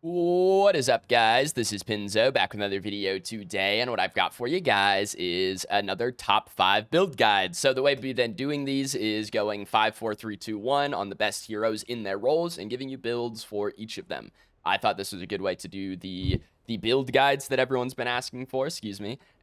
What is up, guys? This is Pinzo back with another video today, and what I've got for you guys is another top 5 build guide. So the way we've been doing these is going 5, 4, 3, 2, 1 on the best heroes in their roles and giving you builds for each of them. I thought this was a good way to do the build guides that everyone's been asking for,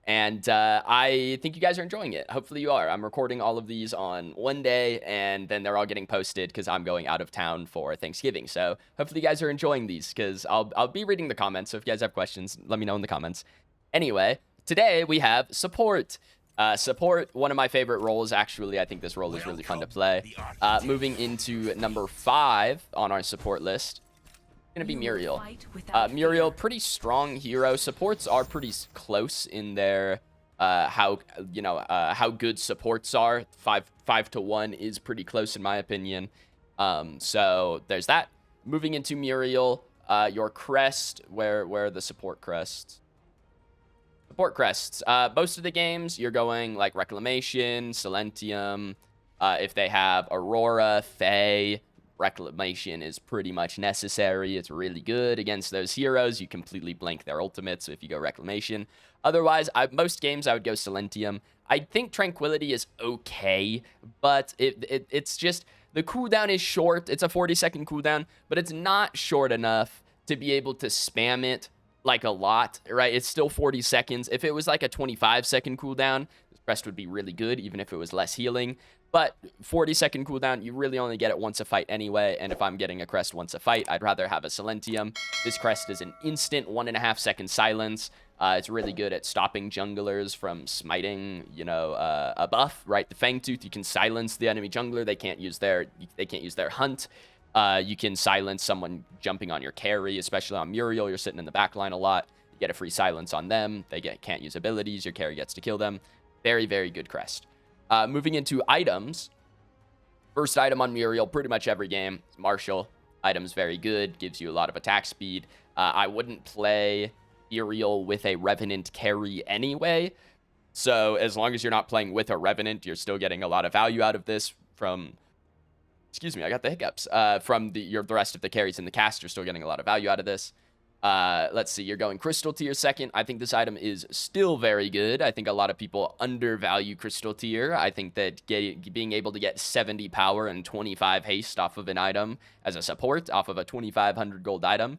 and I think you guys are enjoying it. Hopefully you are. I'm recording all of these on one day, and then they're all getting posted because I'm going out of town for Thanksgiving. So hopefully you guys are enjoying these because I'll be reading the comments. So if you guys have questions, let me know in the comments. Anyway, today we have support. Support, one of my favorite roles, actually. I think this role is really fun to play. Moving into number 5 on our support list, gonna be Muriel. Muriel, pretty strong hero. Supports are pretty close in their how good supports are. 5 to 1 is pretty close in my opinion. So there's that. Moving into Muriel, your crest, where are the support crests? Support crests. Most of the games you're going like Reclamation, Silentium. If they have Aurora, Fae, Reclamation is pretty much necessary. It's really good against those heroes. You completely blank their ultimates if you go Reclamation. Otherwise, most games I would go Silentium. I think Tranquility is okay, but it's just the cooldown is short. It's a 40-second cooldown, but it's not short enough to be able to spam it like a lot, right? It's still 40 seconds. If it was like a 25-second cooldown, this crest would be really good, even if it was less healing. But 40-second cooldown, you really only get it once a fight anyway, and if I'm getting a crest once a fight, I'd rather have a Silentium. This crest is an instant 1.5-second silence. It's really good at stopping junglers from smiting, a buff, right? The Fangtooth, you can silence the enemy jungler. They can't use their hunt. You can silence someone jumping on your carry, especially on Muriel. You're sitting in the back line a lot. You get a free silence on them. They can't use abilities. Your carry gets to kill them. Very, very good crest. Moving into items. First item on Muriel, pretty much every game, Marshall. Item's very good, gives you a lot of attack speed. I wouldn't play Muriel with a Revenant carry anyway. So as long as you're not playing with a Revenant, you're still getting a lot of value out of this from... Excuse me, I got the hiccups. From the rest of the carries in the cast, you're still getting a lot of value out of this. Let's see, you're going Crystal Tier second. I think this item is still very good. I think a lot of people undervalue Crystal Tier. I think that being able to get 70 power and 25 haste off of an item as a support, off of a 2,500 gold item,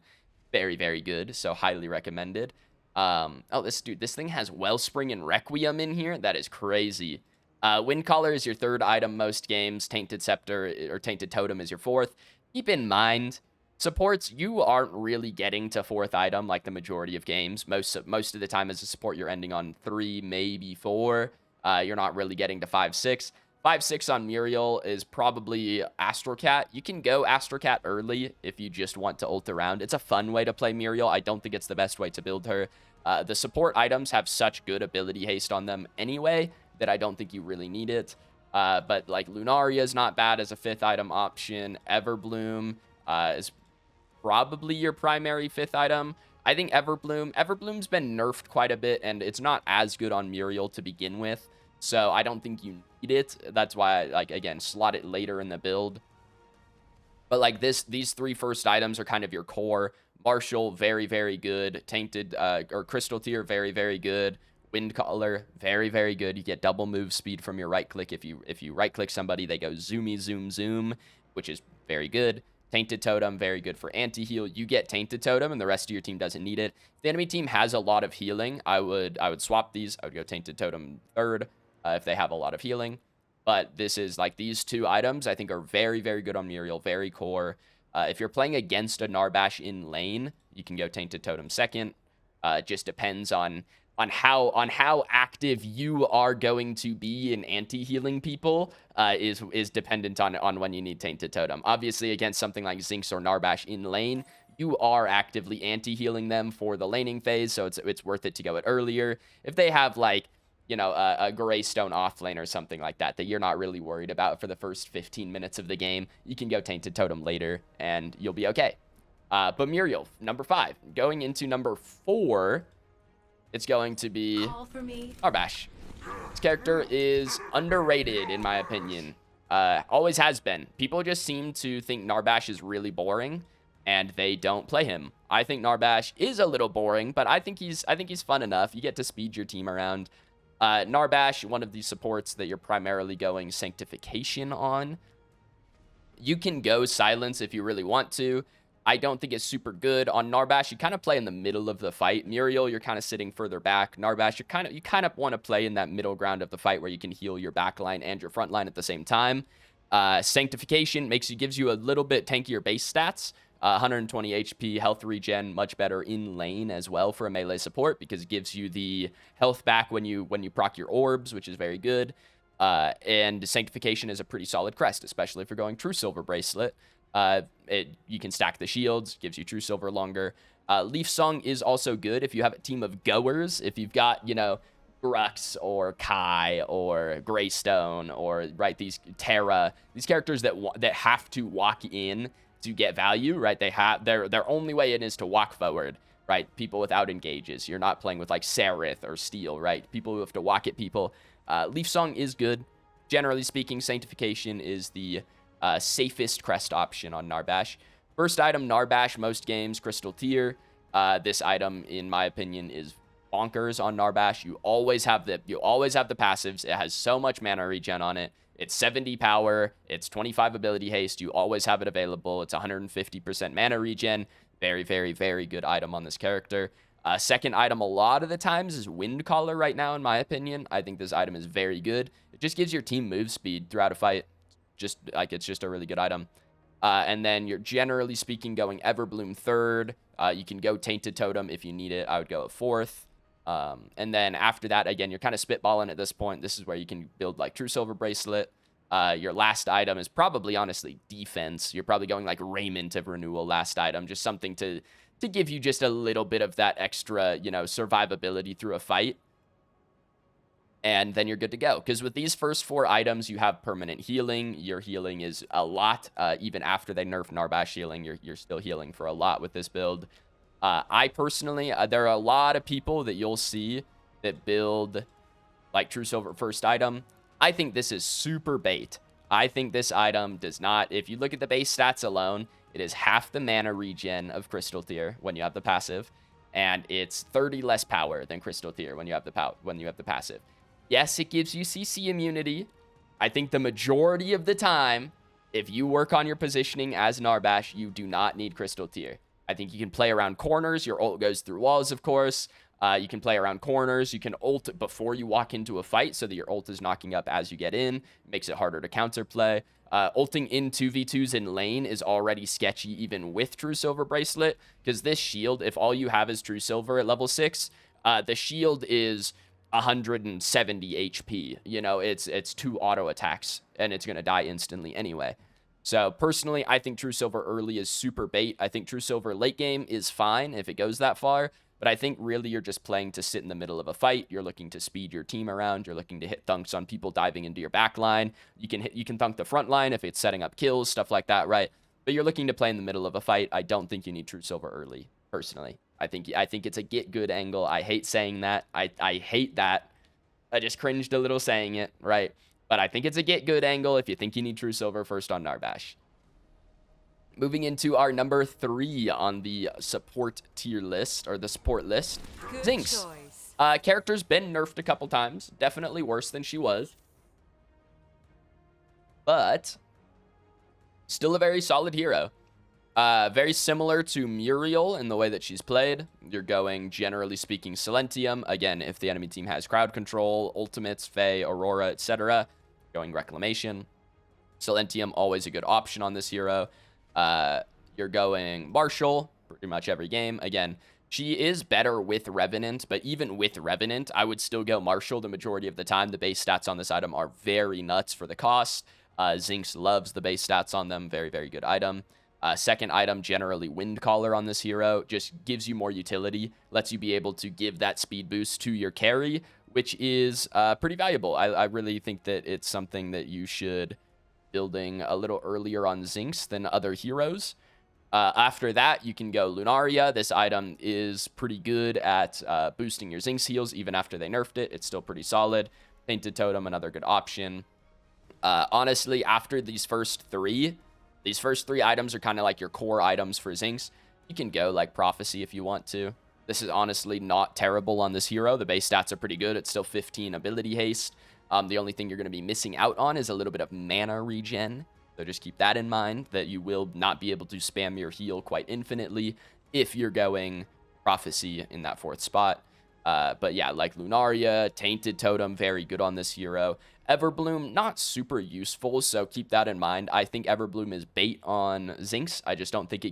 very, very good. So highly recommended. Oh, this thing has Wellspring and Requiem in here. That is crazy. Wind Collar is your 3rd item most games. Tainted Scepter or Tainted Totem is your 4th. Keep in mind, supports, you aren't really getting to 4th item like the majority of games. Most of the time as a support, you're ending on 3, maybe 4. You're not really getting to 5, 6. 5, 6 on Muriel is probably Astrocat. You can go Astrocat early if you just want to ult around. It's a fun way to play Muriel. I don't think it's the best way to build her. The support items have such good ability haste on them anyway that I don't think you really need it. But like Lunaria is not bad as a 5th item option. Everbloom is probably your primary 5th item. I think Everbloom's been nerfed quite a bit, and it's not as good on Muriel to begin with. So I don't think you need it. That's why I, again, slot it later in the build. But like these 3 first items are kind of your core. Marshall, very, very good. Tainted or Crystal Tier, very, very good. Wind Collar, very, very good. You get double move speed from your right click. If you right click somebody, they go zoomy, zoom, zoom, which is very good. Tainted Totem, very good for anti-heal. You get Tainted Totem, and the rest of your team doesn't need it. If the enemy team has a lot of healing, I would swap these. I would go Tainted Totem 3rd if they have a lot of healing. But this is like these 2 items I think are very, very good on Muriel, very core. If you're playing against a Narbash in lane, you can go Tainted Totem 2nd. It just depends on how active you are going to be in anti-healing people is dependent on when you need Tainted Totem. Obviously, against something like Zinx or Narbash in lane, you are actively anti-healing them for the laning phase, so it's worth it to go it earlier. If they have like, a Greystone offlane or something like that you're not really worried about for the first 15 minutes of the game, you can go Tainted Totem later, and you'll be okay. But Muriel, number 5. Going into number 4... it's going to be Narbash. This character is underrated, in my opinion. Always has been. People just seem to think Narbash is really boring. and they don't play him. I think Narbash is a little boring, but I think he's fun enough. You get to speed your team around. Narbash, one of these supports that you're primarily going Sanctification on. You can go Silence if you really want to. I don't think it's super good. On Narbash, you kind of play in the middle of the fight. Muriel, you're kind of sitting further back. Narbash, you kind of want to play in that middle ground of the fight where you can heal your back line and your front line at the same time. Sanctification gives you a little bit tankier base stats. 120 HP, health regen, much better in lane as well for a melee support because it gives you the health back when you proc your orbs, which is very good. And Sanctification is a pretty solid crest, especially if you're going True Silver Bracelet. You can stack the shields, gives you True Silver longer. Leaf Song is also good if you have a team of goers. If you've got, Grux or Kai or Greystone or, right, these Terra, these characters that have to walk in to get value, right? Their only way in is to walk forward, right? People without engages. You're not playing with like Sereth or Steel, right? People who have to walk at people. Leaf Song is good. Generally speaking, Sanctification is the safest crest option on Narbash. First item, Narbash, most games, Crystal Tier. This item, in my opinion, is bonkers on Narbash. You always have the passives. It has so much mana regen on it. It's 70 power. It's 25 ability haste. You always have it available. It's 150% mana regen. Very, very, very good item on this character. Second item a lot of the times is Wind Caller right now, in my opinion. I think this item is very good. It just gives your team move speed throughout a fight. It's just a really good item. And then you're generally speaking going Everbloom third. You can go Tainted Totem if you need it. I would go a fourth. And then after that, again, you're kind of spitballing at this point. This is where you can build like True Silver Bracelet. Your last item is probably, honestly, defense. You're probably going like Raiment of Renewal last item. Just something to give you just a little bit of that extra, survivability through a fight. And then you're good to go. Because with these first 4 items, you have permanent healing. Your healing is a lot. Even after they nerf Narbash healing, you're still healing for a lot with this build. I personally, there are a lot of people that you'll see that build like True Silver first item. I think this is super bait. I think this item does not, if you look at the base stats alone, it is half the mana regen of Crystal Tier when you have the passive, and it's 30 less power than Crystal Tier when you have the passive. Yes, it gives you CC immunity. I think the majority of the time, if you work on your positioning as Narbash, you do not need Crystal Tier. I think you can play around corners. Your ult goes through walls, of course. You can play around corners. You can ult before you walk into a fight so that your ult is knocking up as you get in. It makes it harder to counterplay. Ulting in 2v2s in lane is already sketchy even with True Silver Bracelet, because this shield, if all you have is True Silver at level 6, the shield is 170 HP. It's 2 auto attacks, and it's going to die instantly anyway. So personally, I think True Silver early is super bait. I think True Silver late game is fine if it goes that far, but I think really you're just playing to sit in the middle of a fight. You're looking to speed your team around. You're looking to hit thunks on people diving into your back line. You can thunk the front line if it's setting up kills, stuff like that, right? But you're looking to play in the middle of a fight. I don't think you need True Silver early, personally. I think it's a get good angle. I hate saying that. I hate that. I just cringed a little saying it, right? But I think it's a get good angle if you think you need True Silver first on Narbash. Moving into our number 3 on the support tier list, or the support list, Zinx. Character's been nerfed a couple times. Definitely worse than she was. But still a very solid hero. Very similar to Muriel in the way that she's played. You're going, generally speaking, Silentium. Again, if the enemy team has crowd control, ultimates, Fae, Aurora, etc. Going Reclamation. Silentium, always a good option on this hero. You're going Marshall pretty much every game. Again, she is better with Revenant, but even with Revenant, I would still go Marshall the majority of the time. The base stats on this item are very nuts for the cost. Zinx loves the base stats on them. Very, very good item. Second item, generally Wind Caller on this hero. Just gives you more utility. Lets you be able to give that speed boost to your carry, which is pretty valuable. I really think that it's something that you should building a little earlier on Zinx than other heroes. After that, you can go Lunaria. This item is pretty good at boosting your Zinx heals. Even after they nerfed it, it's still pretty solid. Tainted Totem, another good option. Honestly, after these first 3, These first 3 items are kind of like your core items for Zinx. You can go like Prophecy if you want to. This is honestly not terrible on this hero. The base stats are pretty good. It's still 15 ability haste. The only thing you're going to be missing out on is a little bit of mana regen. So just keep that in mind, that you will not be able to spam your heal quite infinitely if you're going Prophecy in that 4th spot. But yeah, like Lunaria, Tainted Totem, very good on this hero. Everbloom, not super useful, so keep that in mind. I think Everbloom is bait on Zinx. I just don't think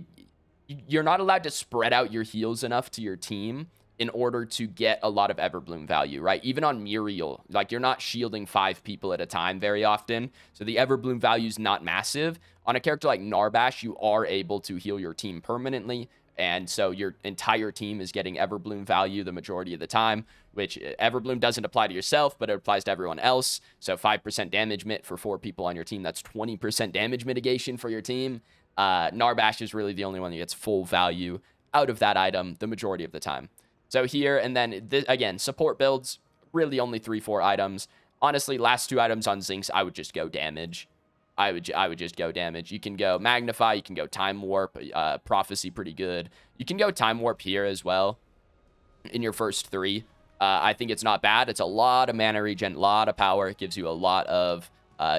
you're not allowed to spread out your heals enough to your team in order to get a lot of Everbloom value, right? Even on Muriel, like you're not shielding 5 people at a time very often, so the Everbloom value is not massive. On a character like Narbash, you are able to heal your team permanently, and so your entire team is getting Everbloom value the majority of the time, which Everbloom doesn't apply to yourself, but it applies to everyone else. So 5% damage mit for 4 people on your team. That's 20% damage mitigation for your team. Narbash is really the only one that gets full value out of that item the majority of the time. So here, and then, again, support builds, really only 3-4 items. Honestly, last 2 items on Zinx, I would just go damage. I would just go damage. You can go Magnify, you can go Time Warp, Prophecy pretty good. You can go Time Warp here as well in your first 3. I think it's not bad. It's a lot of mana regen, a lot of power. It gives you a lot of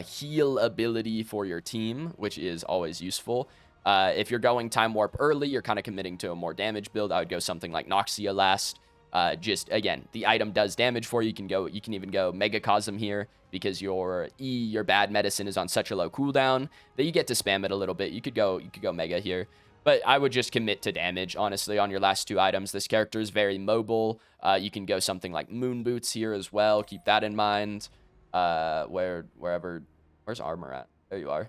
heal ability for your team, which is always useful. If you're going Time Warp early, you're kind of committing to a more damage build. I would go something like Noxia last. Just, again, the item does damage for you. You can even go Megacosm here because your bad medicine is on such a low cooldown that you get to spam it a little bit. You could go Mega here. But I would just commit to damage, honestly, on your last 2 items. This character is very mobile. You can go something like Moon Boots here as well. Keep that in mind. Where's Armor at? There you are.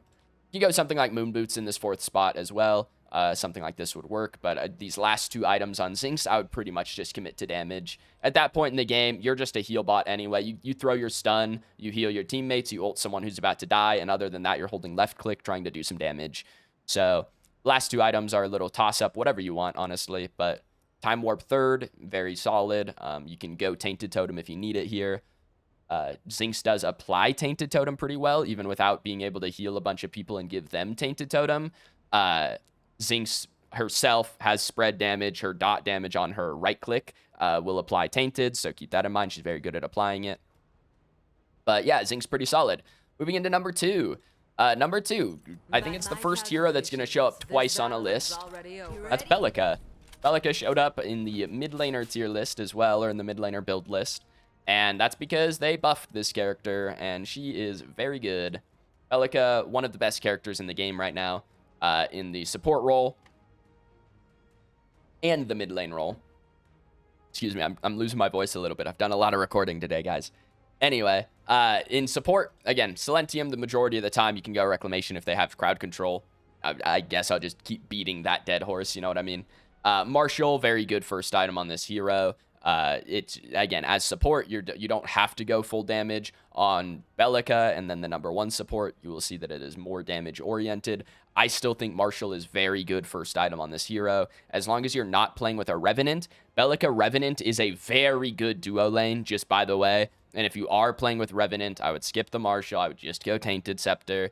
You can go something like Moon Boots in this 4th spot as well. Something like this would work, but these last 2 items on Zinx, I would pretty much just commit to damage. At that point in the game, you're just a heal bot anyway. You throw your stun, you heal your teammates, you ult someone who's about to die, and other than that, you're holding left click trying to do some damage. So last 2 items are a little toss-up, whatever you want, honestly, but Time Warp 3rd, very solid. You can go Tainted Totem if you need it here. Zinx does apply Tainted Totem pretty well, even without being able to heal a bunch of people and give them Tainted Totem. Zinx herself has spread damage. Her dot damage on her right click will apply Tainted, so keep that in mind. She's very good at applying it. But yeah, Zinx pretty solid. Moving into number 2. Number 2, I think it's the first hero that's going to show up twice on a list. That's Bellica. Bellica showed up in the mid laner tier list as well, or in the mid laner build list. And that's because they buffed this character, and she is very good. Bellica, one of the best characters in the game right now, in the support role and the mid lane role. Excuse me, I'm losing my voice a little bit. I've done a lot of recording today, guys. Anyway, in support, again, Silentium, the majority of the time, you can go Reclamation if they have crowd control. I guess I'll just keep beating that dead horse, you know what I mean? Marshall, very good first item on this hero. It's, again, as support, you don't have to go full damage on Bellica, and then the number 1 support, you will see that it is more damage oriented. I still think Marshall is very good first item on this hero. As long as you're not playing with a Revenant, Bellica Revenant is a very good duo lane, just by the way. And if you are playing with Revenant, I would skip the Marshall. I would just go Tainted Scepter. If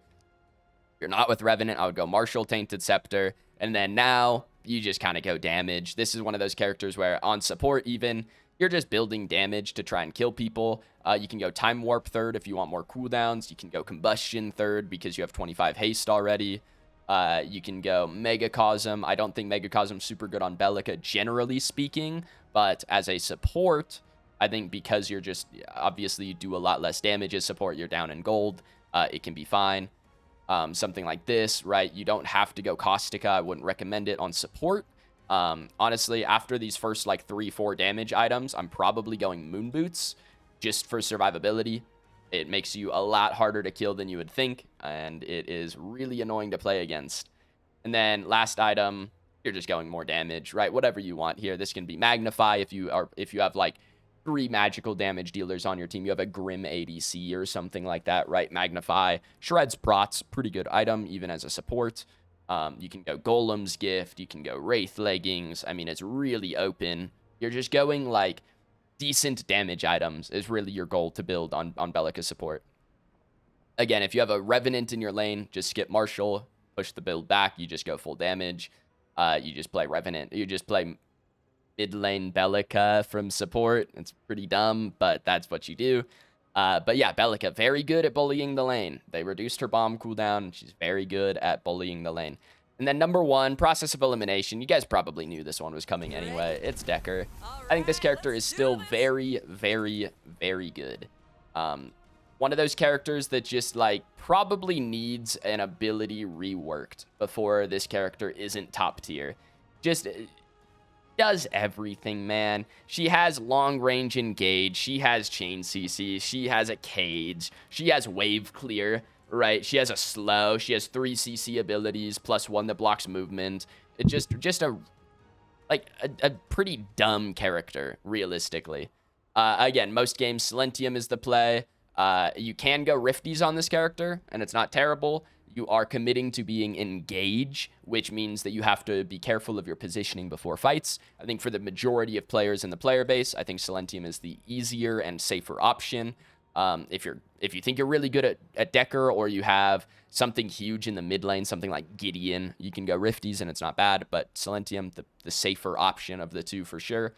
you're not with Revenant, I would go Marshall, Tainted Scepter. And then now, you just kind of go damage. This is one of those characters where on support even, you're just building damage to try and kill people. You can go Time Warp 3rd if you want more cooldowns. You can go Combustion 3rd because you have 25 haste already. You can go Megacosm. I don't think Megacosm's super good on Bellica, generally speaking, but as a support, I think because you're just, obviously you do a lot less damage as support, you're down in gold, it can be fine. Something like this, right? You don't have to go Caustica. I wouldn't recommend it on support. Honestly, after these first like 3-4 damage items, I'm probably going Moon Boots just for survivability. It makes you a lot harder to kill than you would think, and it is really annoying to play against. And then last item, you're just going more damage, right? Whatever you want here. This can be Magnify if you have like 3 magical damage dealers on your team. You have a Grim ADC or something like that, right? Magnify. Shreds Prots, pretty good item, even as a support. You can go Golem's Gift. You can go Wraith Leggings. I mean, it's really open. You're just going, like, decent damage items is really your goal to build on Bellica support. Again, if you have a Revenant in your lane, just skip Marshall. push the build back, you just go full damage. You just play Revenant. You just play mid lane Bellica from support. It's pretty dumb, but that's what you do. But yeah, Bellica, very good at bullying the lane. They reduced her bomb cooldown. She's very good at bullying the lane. And then number 1, process of elimination. You guys probably knew this one was coming anyway. It's Dekker. I think this character is still very, very, very good. One of those characters that just, like, probably needs an ability reworked before this character isn't top tier. Just does everything, man. She has long range engage. She has chain CC. She has a cage. She has wave clear, right? She has a slow. She has 3 CC abilities plus 1 that blocks movement. It's just a pretty dumb character, realistically. Again, most games, Silentium is the play. You can go Rifties on this character, and it's not terrible. You are committing to being engage, which means that you have to be careful of your positioning before fights. I think for the majority of players in the player base, I think Silentium is the easier and safer option. If you think you're really good at Dekker, or you have something huge in the mid lane, something like Gideon, you can go Rifties and it's not bad, but Silentium, the safer option of the two for sure.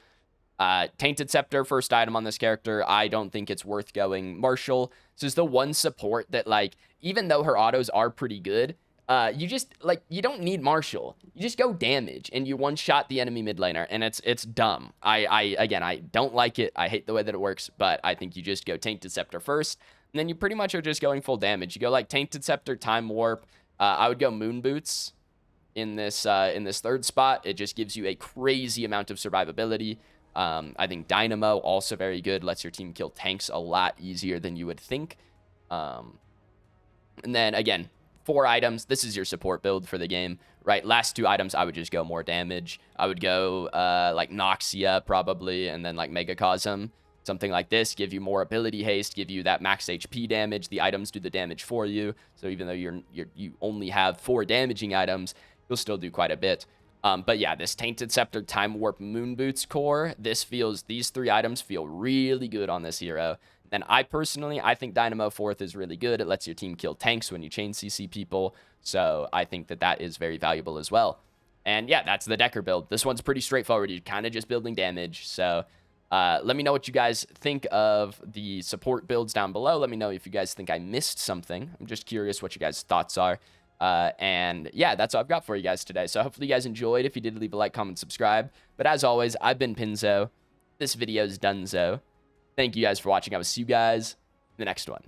Tainted Scepter, first item on this character. I don't think it's worth going Marshall. This is the one support that, like, even though her autos are pretty good, you just, like, you don't need Marshall. You just go damage, and you one-shot the enemy mid laner, and it's dumb. Again, I don't like it. I hate the way that it works, but I think you just go Tainted Scepter first, and then you pretty much are just going full damage. You go, like, Tainted Scepter, Time Warp. I would go Moon Boots in this third spot. It just gives you a crazy amount of survivability. I think Dynamo, also very good, lets your team kill tanks a lot easier than you would think. And then, again, 4 items. This is your support build for the game, right? Last 2 items, I would just go more damage. I would go, like, Noxia, probably, and then, like, Megacosm. Something like this, give you more ability haste, give you that max HP damage. The items do the damage for you. So even though you only have 4 damaging items, you'll still do quite a bit. But yeah, this Tainted Scepter, Time Warp, Moon Boots core, these 3 items feel really good on this hero. And I think Dynamo 4th is really good. It lets your team kill tanks when you chain CC people. So I think that is very valuable as well. And yeah, that's the Dekker build. This one's pretty straightforward. You're kind of just building damage. So let me know what you guys think of the support builds down below. Let me know if you guys think I missed something. I'm just curious what you guys' thoughts are. And yeah, that's all I've got for you guys today. So hopefully you guys enjoyed. If you did, leave a like, comment, subscribe. But as always, I've been Pinzo. This video's donezo. Thank you guys for watching. I will see you guys in the next one.